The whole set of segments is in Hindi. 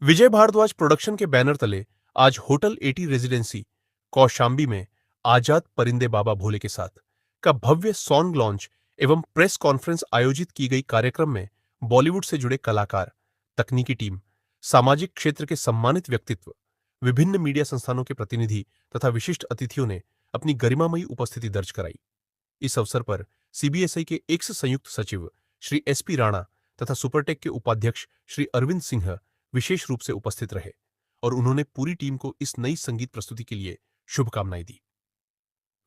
विजय भारद्वाज प्रोडक्शन के बैनर तले आज होटल 80 रेजिडेंसी कौशाम्बी में आजाद परिंदे बाबा भोले के साथ का भव्य सॉन्ग लॉन्च एवं प्रेस कॉन्फ्रेंस आयोजित की गई। कार्यक्रम में बॉलीवुड से जुड़े कलाकार, तकनीकी टीम, सामाजिक क्षेत्र के सम्मानित व्यक्तित्व, विभिन्न मीडिया संस्थानों के प्रतिनिधि तथा विशिष्ट अतिथियों ने अपनी गरिमामयी उपस्थिति दर्ज कराई। इस अवसर पर सीबीएसई के एक्स संयुक्त सचिव श्री एसपी राणा तथा सुपरटेक के उपाध्यक्ष श्री अरविंद सिंह विशेष रूप से उपस्थित रहे और उन्होंने पूरी टीम को इस नई संगीत प्रस्तुति के लिए शुभकामनाएं दी।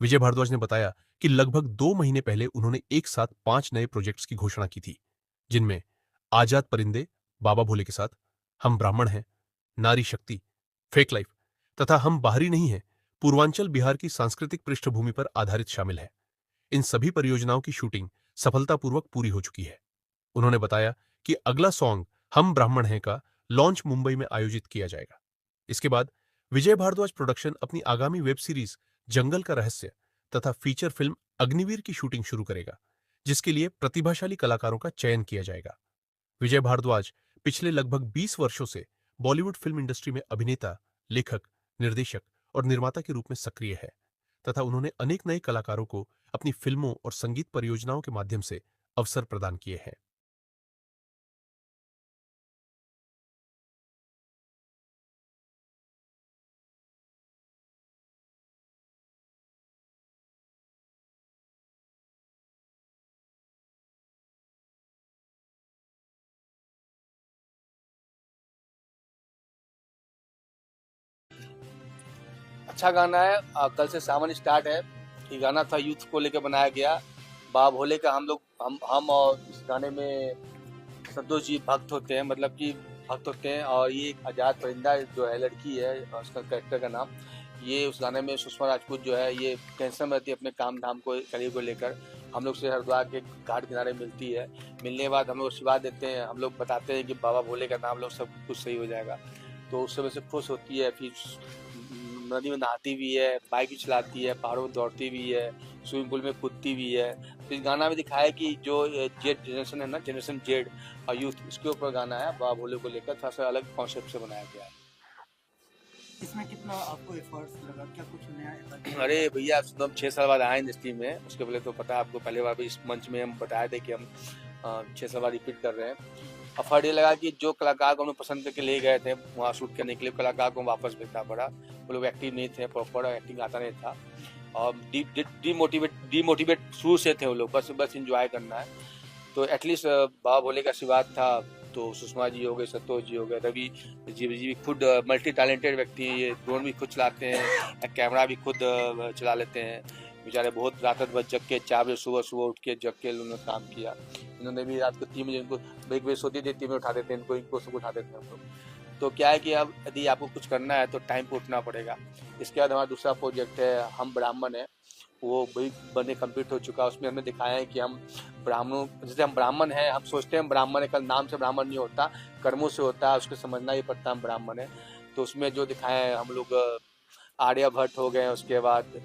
विजय भारद्वाज ने बताया कि लगभग 2 महीने पहले उन्होंने एक साथ 5 नए प्रोजेक्ट्स की घोषणा की थी, जिनमें आजाद परिंदे बाबा भोले के साथ, हम ब्राह्मण हैं, नारी शक्ति, फेक लाइफ तथा हम बाहरी नहीं हैं पूर्वांचल बिहार की सांस्कृतिक पृष्ठभूमि पर आधारित शामिल है। इन सभी परियोजनाओं की शूटिंग सफलतापूर्वक पूरी हो चुकी है। उन्होंने बताया कि अगला सॉन्ग हम ब्राह्मण हैं का लॉन्च मुंबई में आयोजित किया जाएगा। इसके बाद विजय भारद्वाज प्रोडक्शन अपनी आगामी वेब सीरीज जंगल का रहस्य तथा फीचर फिल्म अग्निवीर की शूटिंग शुरू करेगा, जिसके लिए प्रतिभाशाली कलाकारों का चयन किया जाएगा। विजय भारद्वाज पिछले लगभग 20 वर्षों से बॉलीवुड फिल्म इंडस्ट्री में अभिनेता, लेखक, निर्देशक और निर्माता के रूप में सक्रिय है तथा उन्होंने अनेक नए कलाकारों को अपनी फिल्मों और संगीत परियोजनाओं के माध्यम से अवसर प्रदान किए हैं। अच्छा गाना है। कल से सावन स्टार्ट है। ये गाना था यूथ को लेकर बनाया गया। बाबा भोले का हम और इस गाने में संतोष जी भक्त होते हैं, मतलब कि भक्त होते हैं। और ये एक आजाद परिंदा जो है, लड़की है, उसका कैरेक्टर का नाम, ये उस गाने में सुषमा राजपूत जो है, ये टेंशन में रहती है अपने काम धाम को, करियर को लेकर। हम लोग से हरिद्वार के घाट किनारे मिलती है। मिलने के बाद हम लोग आशीर्वाद देते हैं, हम लोग बताते हैं कि बाबा भोले का नाम लो, सब कुछ सही हो जाएगा। तो उस समय से खुश होती है। फिर नदी में नहाती भी है, बाइक भी चलाती है, पहाड़ों में दौड़ती भी है, स्विमिंग पूल में कूदती भी है। तो इस गाना में दिखाया है कि जो जेड जनरेशन है ना, जनरेशन जेड और यूथ, उसके ऊपर गाना है। बाबा भोले को लेकर थोड़ा सा अलग कॉन्सेप्ट से बनाया गया है। इसमें कितना आपको एफर्ट्स लगा, क्या कुछ नया effort अरे लगा? भैया, हम 6 साल बाद आए इंडस्ट्री में। उसके पहले तो पता है आपको, पहले बार भी इस मंच में हम बताए थे कि हम 6 साल बाद रिपीट कर रहे हैं। एफर्ट ये लगा कि जो कलाकार को हम लोग पसंद करके ले गए थे वहाँ शूट करने के लिए, कलाकार को वापस भेजना पड़ा। वो लोग एक्टिव नहीं थे, प्रॉपर एक्टिंग आता नहीं था और डीमोटिवेट शुरू से थे वो लोग। बस इंजॉय करना है। तो एटलीस्ट बाबा भोले का आशीर्वाद था। तो सुषमा जी हो गए, संतोष जी हो गए, रवि जी भी खुद मल्टी टैलेंटेड व्यक्ति, ये ड्रोन भी खुद चलाते हैं, कैमरा भी खुद चला लेते हैं। बेचारे बहुत रात भर जग के 4 बजे सुबह सुबह उठ के जग के उन्होंने काम किया। इन्होंने भी रात को 3 बजे, इनको 1 बजे सोती थी, 3 बजे उठा देते हैं, इनको सब उठा देते हैं हम लोग। तो क्या है कि अब यदि आपको कुछ करना है तो टाइम पे उठना पड़ेगा। इसके बाद हमारा दूसरा प्रोजेक्ट है हम ब्राह्मण है। वो भी बने कंप्लीट हो चुका है। उसमें हमने दिखाया है कि हम ब्राह्मणों, जैसे हम ब्राह्मण हैं, हम सोचते हैं हम ब्राह्मण है, कल नाम से ब्राह्मण नहीं होता, कर्मों से होता है, उसको समझना ही पड़ता है हम ब्राह्मण है। तो उसमें जो दिखाए हैं हम लोग, आर्यभट्ट हो गए, उसके बाद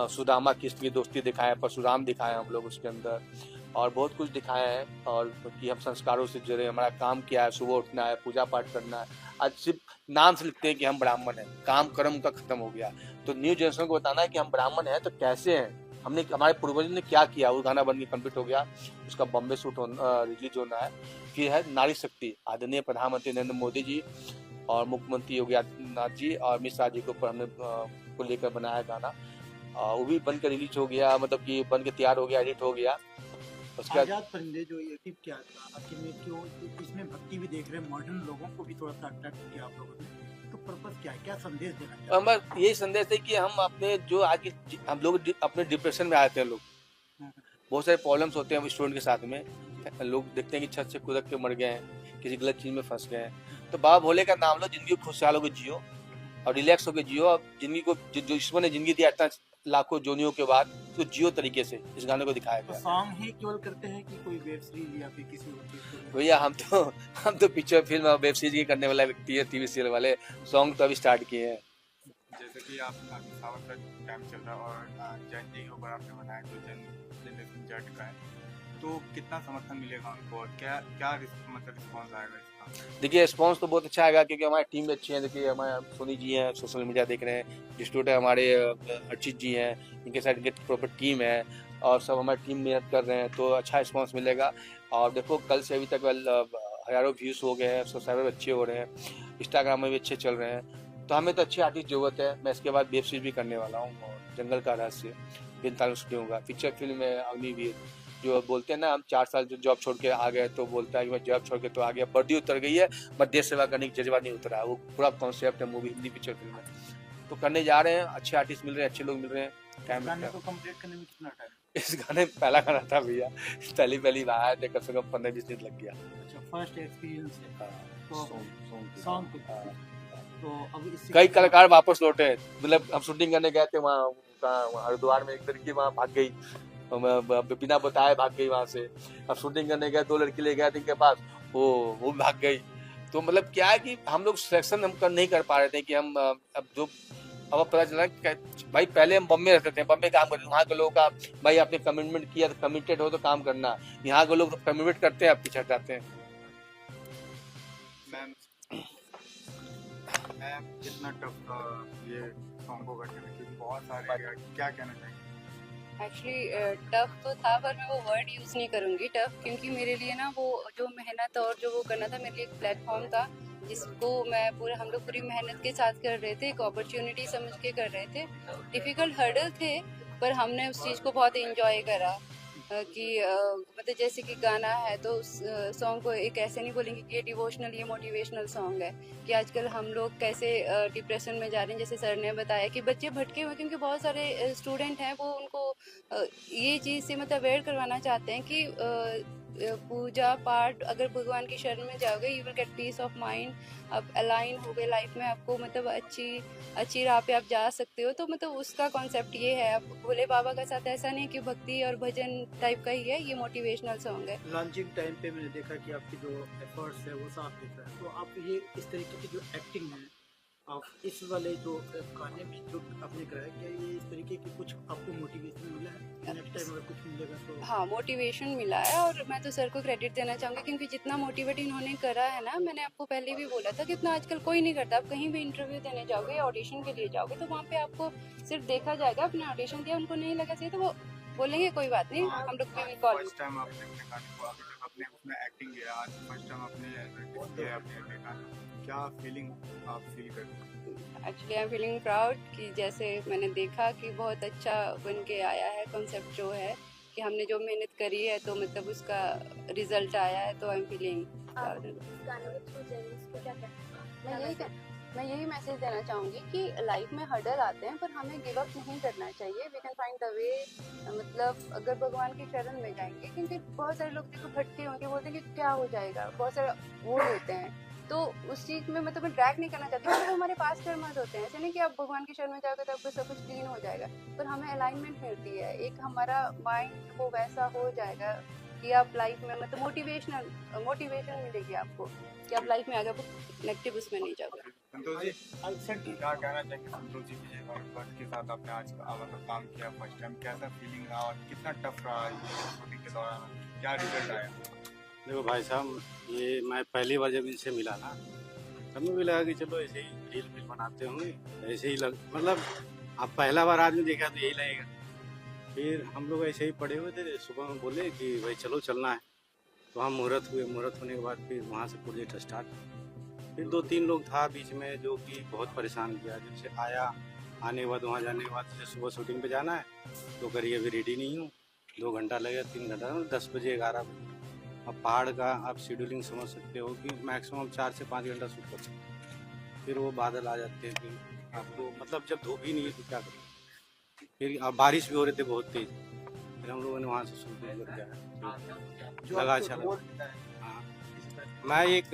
सुदामा कृष्ण की दोस्ती दिखाए, परशुराम दिखाए हम लोग उसके अंदर, और बहुत कुछ दिखाया है। और कि हम संस्कारों से जुड़े, हमारा काम क्या है, सुबह उठना है, पूजा पाठ करना है। आज सिर्फ नाम से लिखते हैं कि हम ब्राह्मण हैं, काम कर्म का खत्म हो गया। तो न्यू जनरेशन को बताना है कि हम ब्राह्मण हैं तो कैसे हैं, हमने हमारे पूर्वजों ने क्या किया। वो गाना बन के कंप्लीट हो गया। उसका बॉम्बे शूट रिलीज होना है। फिर है नारी शक्ति, आदरणीय प्रधानमंत्री नरेंद्र मोदी जी और मुख्यमंत्री योगी आदित्यनाथ जी और अमित शाह जी को ऊपर हमने को लेकर बनाया गाना। वो भी बन के रिलीज हो गया, मतलब कि बन के तैयार हो गया, एडिट हो गया। उसके बाद आजाद परिंदे जो ये टिप क्या था आखिर में, क्यों इसमें भक्ति भी देख रहे हैं, मॉडर्न लोगों को भी थोड़ा सा अट्रैक्ट किया आप लोगों ने, तो पर्पस क्या है, क्या संदेश देना चाहते हैं? बस यही संदेश है कि हम अपने जो आज की, हम लोग अपने डिप्रेशन में आते हैं लोग, हम्म, बहुत सारे प्रॉब्लम्स होते हैं स्टूडेंट के साथ में। लोग देखते हैं कि छत से कूद के मर गए हैं, किसी गलत चीज में फंस गए हैं। तो बाबा भोले का नाम लो, जिंदगी को खुशहाल होकर जियो और रिलैक्स होकर जियो। और जिंदगी को जो ईश्वर ने जिंदगी दिया इतना लाखों जोनियों के बाद, तो जियो तरीके से इस गाने को दिखाया तो गया। सॉन्ग ही केवल करते हैं कि कोई वेब सीरीज या फिर किसी और चीज को? भैया हम तो पिक्चर फिल्म और वेब सीरीज करने वाला व्यक्ति है, टीवी सीरियल वाले। सॉन्ग तो अभी स्टार्ट किए हैं। जैसे कि आप अभी सावन का टाइम चल रहा है और जैन जी के ऊपर आपने बनाया जो जैन जनरेशन जेड का है, तो कितना समर्थन मिलेगा उनको और क्या क्या मतलब रिस्पॉन्स आएगा इसका? देखिए रिस्पॉन्स तो बहुत अच्छा आएगा क्योंकि हमारी टीम भी अच्छी है। देखिए हमारे सोनी जी हैं, सोशल मीडिया देख रहे हैं, डिस्ट्रीब्यूटर हमारे अर्चित जी हैं, इनके साथ इनकी प्रॉपर टीम है और सब हमारी टीम मेहनत कर रहे हैं, तो अच्छा रिस्पॉन्स मिलेगा। और देखो कल से अभी तक हज़ारों व्यूज़ हो गए हैं, सब्सक्राइबर अच्छे हो रहे हैं, इंस्टाग्राम में भी अच्छे चल रहे हैं, तो हमें तो अच्छे आर्टिस्ट की ज़रूरत है। मैं इसके बाद वेब सीरीज भी करने वाला हूँ, और जंगल का रहस्य 45 शूटिंग होगा। फीचर फिल्म है अग्निवीर, जो बोलते हैं ना हम 4 साल जो जॉब छोड़ के आ गए, तो बोलता है कि मैं जॉब छोड़ के तो आ गया, वर्दी उतर गई है, बट देश सेवा करने की जज्बा नहीं उतरा है। वो पूरा कॉन्सेप्ट है मूवी, हिंदी पिक्चर फिल्म है, तो करने जा रहे हैं। अच्छे आर्टिस्ट मिल रहे हैं, अच्छे लोग मिल रहे हैं, टाइम गाने लगता को कंप्लीट करने में कितना टाइम? है। इस गाने में पहला गाना था भैया, पहली आया था, कम से कम 15-20 दिन लग गया। अच्छा, फर्स्ट एक्सपीरियंस है। हाँ, तो सॉन्ग को हाँ। तो अब इससे कई कलाकार वापस लौटे, मतलब हम शूटिंग करने गए थे वहाँ हरिद्वार में, एक लड़की वहाँ भाग गई, बिना बताए भाग गई वहां से। अब शूटिंग करने गए, 2 लड़की ले गए थे इनके पास, वो भी भाग गई। तो मतलब क्या है कि हम लोग सिलेक्शन हम नहीं कर पा रहे थे कि हम अब पता चला कि भाई पहले हम बम्बे रहते थे, बम्बे काम करते थे, वहाँ के लोगों का भाई आपने कमिटमेंट किया, कमिटेड हो तो काम करना। यहाँ के लोग कमिटमेंट करते हैं, आप पीछे हटाते हैं। मैम मैम कितना टफ था ये सॉन्ग को करने में, क्योंकि बहुत सारे, क्या कहना चाहिए? एक्चुअली टफ तो था, पर मैं वो वर्ड यूज़ नहीं करूँगी टफ, क्योंकि मेरे लिए ना वो जो मेहनत और जो वो करना था, मेरे लिए एक प्लेटफॉर्म था जिसको मैं हम लोग पूरी मेहनत के साथ कर रहे थे, एक अपॉर्चुनिटी समझ के कर रहे थे। डिफ़िकल्ट हर्डल थे, पर हमने उस चीज़ को बहुत एंजॉय करा। कि मतलब जैसे कि गाना है तो उस सॉन्ग को एक ऐसे नहीं बोलेंगे कि ये डिवोशनल, ये मोटिवेशनल सॉन्ग है, कि आजकल हम लोग कैसे डिप्रेशन में जा रहे हैं। जैसे सर ने बताया कि बच्चे भटके हुए, क्योंकि बहुत सारे स्टूडेंट हैं वो उनको ये चीज़ से मतलब अवेयर करवाना चाहते हैं कि पूजा पाठ अगर भगवान की शरण में जाओगे you will get piece of mind, आप अलाइन हो गए लाइफ में, आपको मतलब अच्छी राह पे आप जा सकते हो। तो मतलब उसका कॉन्सेप्ट ये है। अब भोले बाबा का साथ ऐसा नहीं कि भक्ति और भजन टाइप का ही है, ये मोटिवेशनल सॉन्ग है। लॉन्चिंग टाइम पे मैंने देखा कि आपकी जो एफर्ट्स है वो साफ दिख रहा है। तो आप ये इस तरीके की जो एक्टिंग है, आप इस वाले जो गाने में जो आपने करा है, क्या ये इस तरीके की कुछ आपको मोटिवेशन मिला है? नेक्स्ट टाइम अगर कुछ मिलेगा तो? हाँ, मोटिवेशन मिला है, और मैं तो सर को क्रेडिट देना चाहूँगी, क्योंकि जितना मोटिवेट इन्होंने करा है ना, मैंने आपको पहले भी बोला था कि इतना आजकल कोई नहीं करता। आप कहीं भी इंटरव्यू देने जाओगे या ऑडिशन के लिए जाओगे तो वहाँ पे आपको सिर्फ देखा जाएगा, आपने ऑडिशन दिया, उनको नहीं लगा सही तो वो बोलेंगे कोई बात नहीं, हम लोग भी कॉल। फर्स्ट टाइम आपने अपने गाने को अपने उसमें एक्टिंग किया, आज फर्स्ट टाइम आपने किया अपने गाने, क्या फीलिंग आप फील करते हैं? Actually I am feeling proud कि जैसे मैंने देखा कि बहुत अच्छा बन के आया है कॉन्सेप्ट, जो है कि हमने जो मेहनत करी है तो मतलब उसका रिजल्ट आया है, तो आई एम फीलिंग प्राउड। मैं यही मैसेज देना चाहूँगी कि लाइफ में हर्डल आते हैं, पर हमें गिव अप नहीं करना चाहिए। We can find the way, मतलब अगर भगवान की शरण में जाएंगे, क्योंकि बहुत सारे लोग देखो भटके होंगे, बोलते हैं कि क्या हो जाएगा, बहुत सारे वो होते हैं, तो उस चीज़ में मतलब मैं ट्रैक नहीं करना चाहती, मतलब हमारे पास कर्मस होते हैं। ऐसे नहीं कि आप भगवान की शरण में जाओगे तो आपको सब कुछ क्लीन हो जाएगा, पर हमें अलाइनमेंट मिलती है, एक हमारा माइंड वो वैसा हो जाएगा कि आप लाइफ में मतलब मोटिवेशन मिलेगी आपको कि आप लाइफ में आगे नेगेटिव उसमें नहीं जाओगे। संतोष जी, क्या कहना चाहेंगे? संतोष जी विजय भारद्वाज के साथ आपने आज मतलब काम किया फर्स्ट टाइम, कैसा फीलिंग रहा और कितना टफ रहा ये शूटिंग के दौरान, क्या रिजल्ट आया? देखो भाई साहब, ये मैं पहली बार जब इनसे मिला ना, तब मुझे लगा कि चलो ऐसे ही रील बनाते होंगे, ऐसे ही मतलब आप पहला बार आदमी देखा तो यही लगेगा। फिर हम लोग ऐसे ही पड़े हुए थे, सुबह में बोले कि भाई चलो चलना है, तो हम मुहूर्त होने के बाद फिर वहाँ से प्रोजेक्ट स्टार्ट। फिर 2-3 लोग था बीच में जो कि बहुत परेशान किया, जैसे आने के बाद वहाँ जाने के बाद जैसे सुबह शूटिंग पे जाना है तो करिए अभी रेडी नहीं हूँ, 2 घंटा लगेगा, 3 घंटा, 10 बजे 11 बजे। अब पहाड़ का आप शेड्यूलिंग समझ सकते हो कि मैक्सिमम 4 से 5 घंटा शूट कर सकते हैं। फिर वो बादल आ जाते हैं, फिर आपको मतलब जब धूप ही नहीं है तो क्या करें। फिर अब बारिश भी हो रहे थे बहुत तेज, फिर हम लोगों ने वहाँ से शूटिंग करके आया, लगा अच्छा लगा। हाँ, मैं एक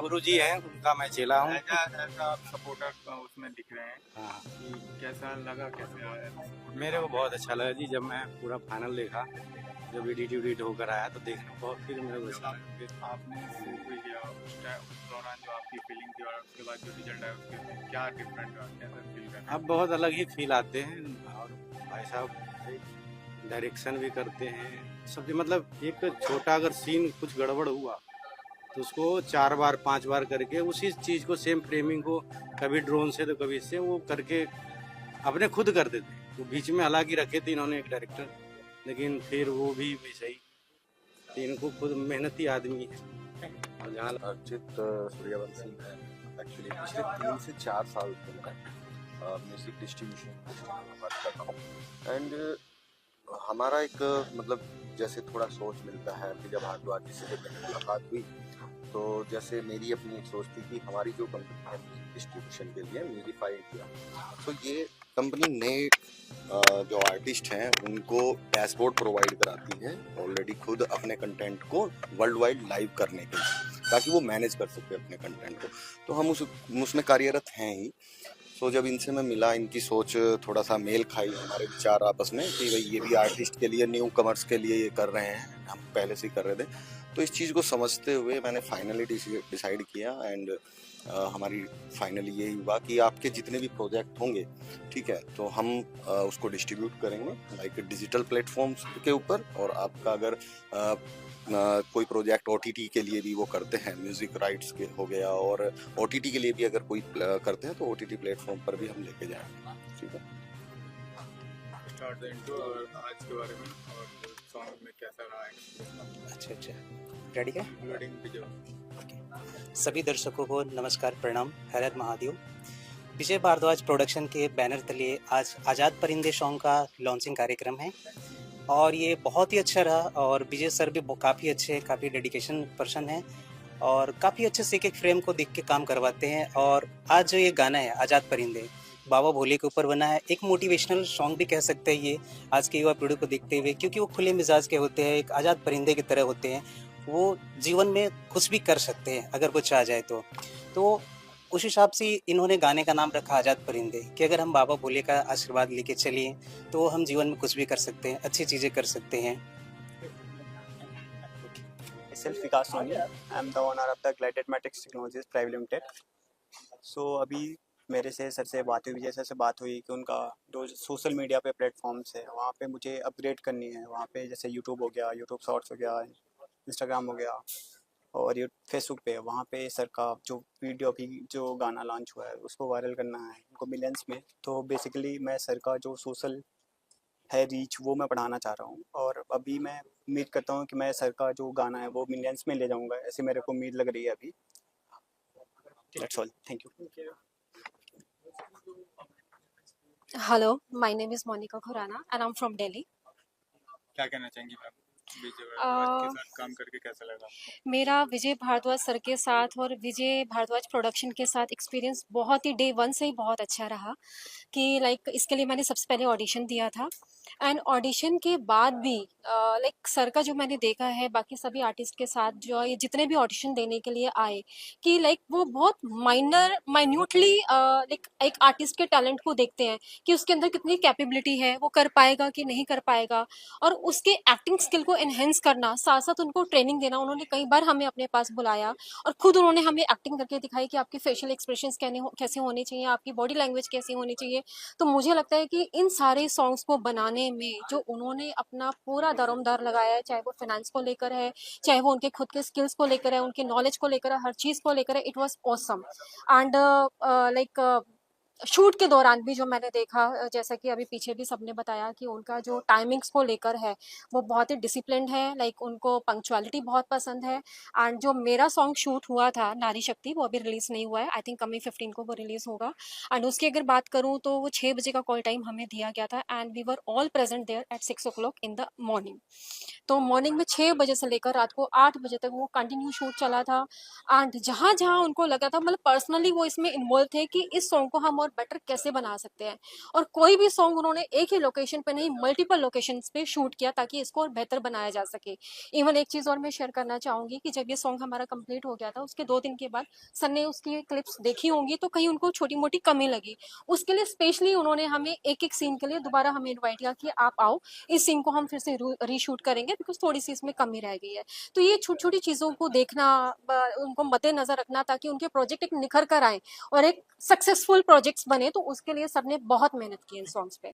गुरु जी हैं, उनका मैं चेला हूँ। आप सपोर्टर उसमें दिख रहे हैं, हाँ, कैसा लगा, कैसे आया? मेरे को बहुत अच्छा लगा जी, जब मैं पूरा फाइनल देखा, जब एडिट होकर आया तो देखने बहुत, फिर मेरे को अच्छा लगा। फिर आपने शूट भी किया उस दौरान, जो आपकी फीलिंग थी और उसके बाद जो रिजल्ट आया उसके क्या डिफरेंट रहा, कैसा फील करना? अब बहुत अलग ही फील आते हैं, और भाई साहब डायरेक्शन भी करते हैं सब, मतलब एक छोटा अगर सीन कुछ गड़बड़ हुआ तो उसको 4 बार 5 बार करके उसी चीज़ को सेम फ्रेमिंग को कभी ड्रोन से तो कभी इससे वो करके अपने खुद करते थे। तो बीच में हालांकि रखे थे इन्होंने एक डायरेक्टर, लेकिन फिर वो भी वैसे ही, तो इनको खुद मेहनती आदमी है। और जहाँ अर्चित सूर्यवंशी है एक्चुअली पिछले 3 से 4 साल से मैं म्यूजिक डिस्ट्रीब्यूशन में वर्क कर रहा हूँ। एंड हमारा एक मतलब जैसे थोड़ा सोच मिलता है कि जब भारद्वाज जी से जब मेरी मुलाकात हुई तो जैसे मेरी अपनी एक सोच थी कि हमारी जो कंपनी है म्यूजिक डिस्ट्रीब्यूशन के लिए म्यूजिफाई इंडिया, तो ये कंपनी नए जो आर्टिस्ट हैं उनको डैशबोर्ड प्रोवाइड कराती है ऑलरेडी खुद अपने कंटेंट को वर्ल्ड वाइड लाइव करने के लिए, ताकि वो मैनेज कर सके अपने कंटेंट को। तो हम उसमें कार्यरत हैं ही। सो जब इनसे मैं मिला, इनकी सोच थोड़ा सा मेल खाई, हमारे विचार आपस में कि भाई ये भी आर्टिस्ट के लिए, न्यू कमर्स के लिए ये कर रहे हैं, हम पहले से ही कर रहे थे। तो इस चीज़ को समझते हुए मैंने फाइनली डिसाइड किया एंड हमारी फाइनली यही हुआ कि आपके जितने भी प्रोजेक्ट होंगे, ठीक है, तो हम उसको डिस्ट्रीब्यूट करेंगे लाइक डिजिटल प्लेटफॉर्म्स के ऊपर। और आपका अगर कोई प्रोजेक्ट ओटीटी के लिए भी वो करते हैं, म्यूजिक राइट्स के हो गया, और ओटीटी के लिए भी अगर कोई करते हैं तो ओटीटी प्लेटफॉर्म पर भी हम लेके जाएंगे, ठीक है। स्टार्ट द इंट्रो और आज के बारे में और सॉन्ग में कैसा रहा है। अच्छा रेडी है। Including video. सभी दर्शकों को नमस्कार, प्रणाम, हर हर महादेव। विजय भारद्वाज प्रोडक्शन के बैनर तले आज आज़ाद परिंदे सॉन्ग का लॉन्चिंग कार्यक्रम है और ये बहुत ही अच्छा रहा। और विजय सर भी काफ़ी अच्छे, काफ़ी डेडिकेशन पर्सन है और काफ़ी अच्छे से एक फ्रेम को देख के काम करवाते हैं। और आज जो ये गाना है आज़ाद परिंदे, बाबा भोले के ऊपर बना है, एक मोटिवेशनल सॉन्ग भी कह सकते हैं ये आज के युवा पीढ़ी को देखते हुए, क्योंकि वो खुले मिजाज के होते हैं, एक आज़ाद परिंदे की तरह होते हैं। वो जीवन में कुछ भी कर सकते हैं अगर कुछ आ जाए तो उस हिसाब से इन्होंने गाने का नाम रखा आज़ाद परिंदे, कि अगर हम बाबा भोले का आशीर्वाद लेके चलिए तो हम जीवन में कुछ भी कर सकते हैं, अच्छी चीज़ें कर सकते हैं। Myself Vikas Soni. I am the owner of the Glidedmatics Technologies Private Limited. So अभी मेरे से सर से बात हुई, विजय सर से बात हुई कि उनका जो सोशल मीडिया पे प्लेटफॉर्म्स है वहाँ पे मुझे अपग्रेड करनी है। वहाँ पे जैसे यूट्यूब हो गया, यूट्यूब शॉर्ट्स हो गया, इंस्टाग्राम हो गया, और ये फेसबुक पे वहाँ पे सर का जो वीडियो अभी जो गाना लॉन्च हुआ है उसको वायरल करना है उनको मिलियंस में। तो बेसिकली मैं सर का जो सोशल है रीच वो मैं बढ़ाना चाह रहा हूँ और अभी मैं उम्मीद करता हूँ कि मैं सर का जो गाना है वो मिलियंस में ले जाऊँगा, ऐसे मेरे को उम्मीद लग रही है अभी। That's all, thank you. Hello, my name is Monica Khurana and I'm from Delhi. क्या कहना चाहेंगी मैम, विजय भारद्वाज के साथ काम करके कैसा लगा? मेरा विजय भारद्वाज सर के साथ और विजय भारद्वाज प्रोडक्शन के साथ एक्सपीरियंस बहुत ही डे वन से ही बहुत अच्छा रहा। कि लाइक इसके लिए मैंने सबसे पहले ऑडिशन दिया था एंड ऑडिशन के बाद भी लाइक सर का जो मैंने देखा है बाकी सभी आर्टिस्ट के साथ जो ये जितने भी ऑडिशन देने के लिए आए, कि लाइक वो बहुत माइन्यूटली लाइक एक आर्टिस्ट के टैलेंट को देखते हैं कि उसके अंदर कितनी कैपेबिलिटी है, वो कर पाएगा कि नहीं कर पाएगा, और उसके एक्टिंग स्किल को एनहेंस करना, साथ साथ उनको ट्रेनिंग देना। उन्होंने कई बार हमें अपने पास बुलाया और खुद उन्होंने हमें एक्टिंग करके दिखाई कि आपके फेशियल एक्सप्रेशंस कैसे होने चाहिए, आपकी बॉडी लैंग्वेज कैसी होनी चाहिए। तो मुझे लगता है कि इन सारे सॉन्ग्स को बनाने में जो उन्होंने अपना पूरा दरोमदार लगाया है, चाहे वो फाइनेंस को लेकर है, चाहे वो उनके खुद के स्किल्स को लेकर है, उनके नॉलेज को लेकर है, हर चीज़ को लेकर है, it was awesome. And like shoot के दौरान भी जो मैंने देखा, जैसा कि अभी पीछे भी सबने बताया कि उनका जो टाइमिंग्स को लेकर है वो बहुत ही डिसिप्लिन्ड है, लाइक उनको पंक्चुअलिटी बहुत पसंद है। एंड जो मेरा सॉन्ग शूट हुआ था नारी शक्ति, वो अभी रिलीज़ नहीं हुआ है, आई थिंक कमिंग 15 को वो रिलीज़ होगा। एंड उसकी अगर बात करूँ तो वो 6 बजे का कॉल टाइम हमें दिया गया था and we were all present there at 6 o'clock in the morning. तो मॉर्निंग में 6 बजे से लेकर रात को 8 बजे तक वो कंटिन्यू शूट चला था। एंड जहाँ जहाँ उनको लगा था, मतलब पर्सनली वो इसमें इन्वॉल्व थे कि इस सॉन्ग को हम और बेटर कैसे बना सकते हैं, और कोई भी सॉन्ग उन्होंने एक ही लोकेशन पे नहीं मल्टीपल लोकेशंस पे शूट किया ताकि इसको और बेहतर बनाया जा सके। इवन एक चीज़ और मैं शेयर करना चाहूँगी कि जब ये सॉन्ग हमारा कंप्लीट हो गया था उसके 2 दिन के बाद सर ने उसकी क्लिप्स देखी होंगी तो कहीं उनको छोटी मोटी कमी लगी। उसके लिए स्पेशली उन्होंने हमें एक एक सीन के लिए दोबारा हमें इन्वाइट किया कि आप आओ, इस सीन को हम फिर से रीशूट करेंगे बिकॉज थोड़ी सी इसमें कमी रह गई है। तो ये छोटी छोटी चीज़ों को देखना, उनको मद्देनजर रखना ताकि उनके प्रोजेक्ट एक निखर कर आए और एक सक्सेसफुल प्रोजेक्ट्स बने, तो उसके लिए सर ने बहुत मेहनत की इन सॉन्ग्स पे।